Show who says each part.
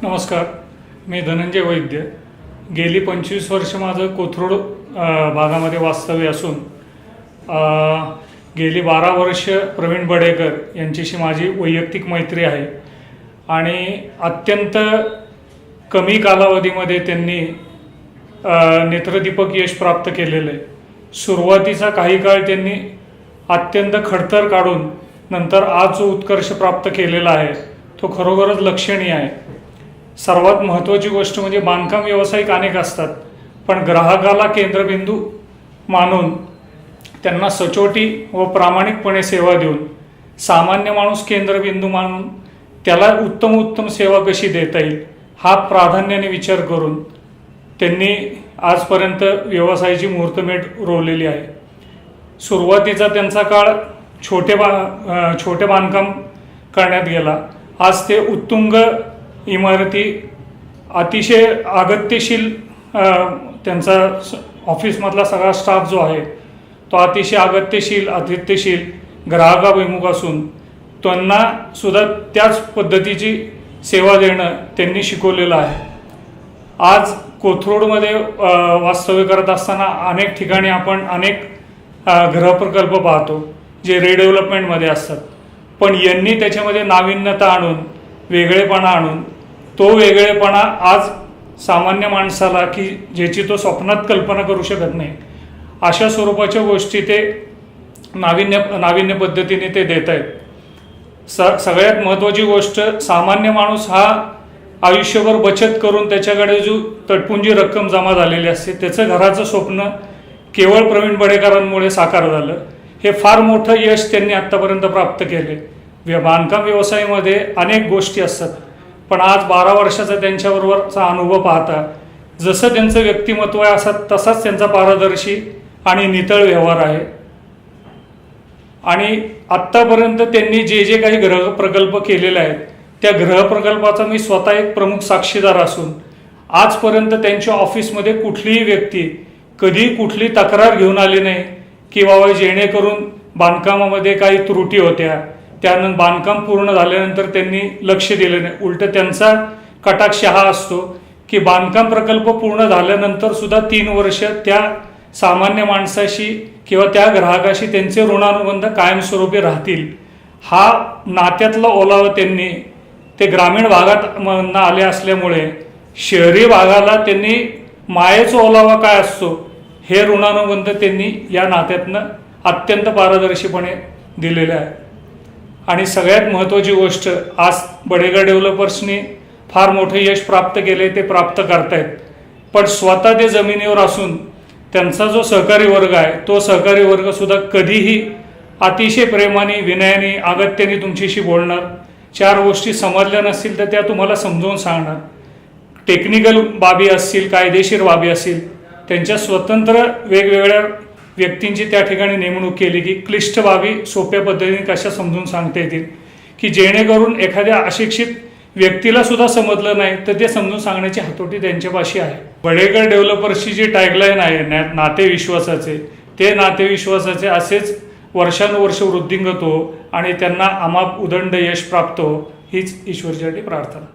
Speaker 1: नमस्कार, मी धनंजय वैद्य. गेली 25 वर्ष माझं कोथरूड भागामध्ये वास्तव्य असून गेली 12 वर्ष प्रवीण बडेकर यांच्याशी माझी वैयक्तिक मैत्री आहे आणि अत्यंत कमी कालावधीमध्ये त्यांनी नेत्रदीपक यश प्राप्त केलेलं आहे. सुरुवातीचा काही काळ त्यांनी अत्यंत खडतर काढून नंतर आज जो उत्कर्ष प्राप्त केलेला आहे तो खरोखरच लक्षणीय आहे. सर्वात महत्त्वाची गोष्ट म्हणजे बांधकाम व्यावसायिक अनेक असतात, पण ग्राहकाला केंद्रबिंदू मानून त्यांना सचोटी व प्रामाणिकपणे सेवा देऊन सामान्य माणूस केंद्रबिंदू मानून त्याला उत्तम सेवा कशी देता येईल हा प्राधान्याने विचार करून त्यांनी आजपर्यंत व्यवसायाची मुहूर्तमेढ रोवलेली आहे. सुरुवातीचा त्यांचा काळ छोटे बांधकाम करण्यात गेला. आज ते उत्तुंग इमारती अतिशय अगत्यशील त्यांचा ऑफिसमधला सगळा स्टाफ जो आहे तो अतिशय अतिथ्यशील ग्राहकाभिमुख असून त्यांना सुद्धा त्याच पद्धतीची सेवा देणं त्यांनी शिकवलेलं आहे. आज कोथरूडमध्ये वास्तव्य करत असताना अनेक ठिकाणी आपण अनेक गृहप्रकल्प पाहतो जे रिडेव्हलपमेंटमध्ये असतात, पण यांनी त्याच्यामध्ये नाविन्यता आणून वेगळेपणा आणून तो वेगळेपणा आज सामान्य माणसाला की ज्याची तो स्वप्नात कल्पना करू शकत नाही अशा स्वरूपाच्या गोष्टी ते नाविन्य पद्धतीने ते देत आहेत. सगळ्यात महत्त्वाची गोष्ट, सामान्य माणूस हा आयुष्यभर बचत करून त्याच्याकडे जो तटपुंजी रक्कम जमा झालेली असते त्याचं घराचं स्वप्न केवळ प्रवीण बडेकरांमुळे साकार झालं. हे फार मोठं यश त्यांनी आत्तापर्यंत प्राप्त केले. बांधकाम व्यवसायामध्ये अनेक गोष्टी असतात, पण आज 12 वर्षाचा त्यांच्याबरोबरचा अनुभव पाहता जसं त्यांचं व्यक्तिमत्व आहे असं तसाच त्यांचा पारदर्शी आणि नितळ व्यवहार आहे. आणि आत्तापर्यंत त्यांनी जे काही गृहप्रकल्प केलेले आहेत त्या गृहप्रकल्पाचा मी स्वतः एक प्रमुख साक्षीदार असून आजपर्यंत त्यांच्या ऑफिसमध्ये कुठलीही व्यक्ती कधी कुठली तक्रार घेऊन आली नाही की बाबा जेणेकरून बांधकामामध्ये काही त्रुटी होत्या, त्यानंतर बांधकाम पूर्ण झाल्यानंतर त्यांनी लक्ष दिलं नाही. उलट त्यांचा कटाक्ष हा असतो की बांधकाम प्रकल्प पूर्ण झाल्यानंतर सुद्धा 3 वर्ष त्या सामान्य माणसाशी किंवा त्या ग्राहकाशी त्यांचे ऋणानुबंध कायमस्वरूपी राहतील. हा नात्यातला ओलावा त्यांनी ते ग्रामीण भागात आले असल्यामुळे शहरी भागाला त्यांनी मायेचा ओलावा काय असतो हे ऋणानुबंध त्यांनी या नात्यातनं अत्यंत पारदर्शीपणे दिलेले आहे. आणि सगळ्यात महत्त्वाची गोष्ट, आज बडेकर डेव्हलपर्सनी फार मोठे यश प्राप्त केले, ते प्राप्त करतायत, पण स्वतः ते जमिनीवर असून त्यांचा जो सहकारी वर्ग आहे तो सहकारी वर्ग सुद्धा कधीही अतिशय प्रेमाने विनयाने अगत्याने तुमच्याशी बोलणार. 4 गोष्टी समजल्या नसतील तर त्या तुम्हाला समजावून सांगणार. टेक्निकल बाबी असतील, कायदेशीर बाबी असतील, त्यांच्या स्वतंत्र वेगवेगळ्या व्यक्तींची त्या ठिकाणी नेमणूक केली की क्लिष्ट बाबी सोप्या पद्धतीने कशा समजून सांगता येतील की जेणेकरून एखाद्या अशिक्षित व्यक्तीला सुद्धा समजलं नाही तर ते समजून सांगण्याची हातोटी त्यांच्यापाशी आहे. बडेकर डेव्हलपर्सची जी टॅगलाईन आहे नाते विश्वासाचे, ते नाते विश्वासाचे असेच वर्षानुवर्ष वृद्धिंगत हो आणि त्यांना अमाप उदंड यश प्राप्त हो हीच ईश्वरचरणी प्रार्थना.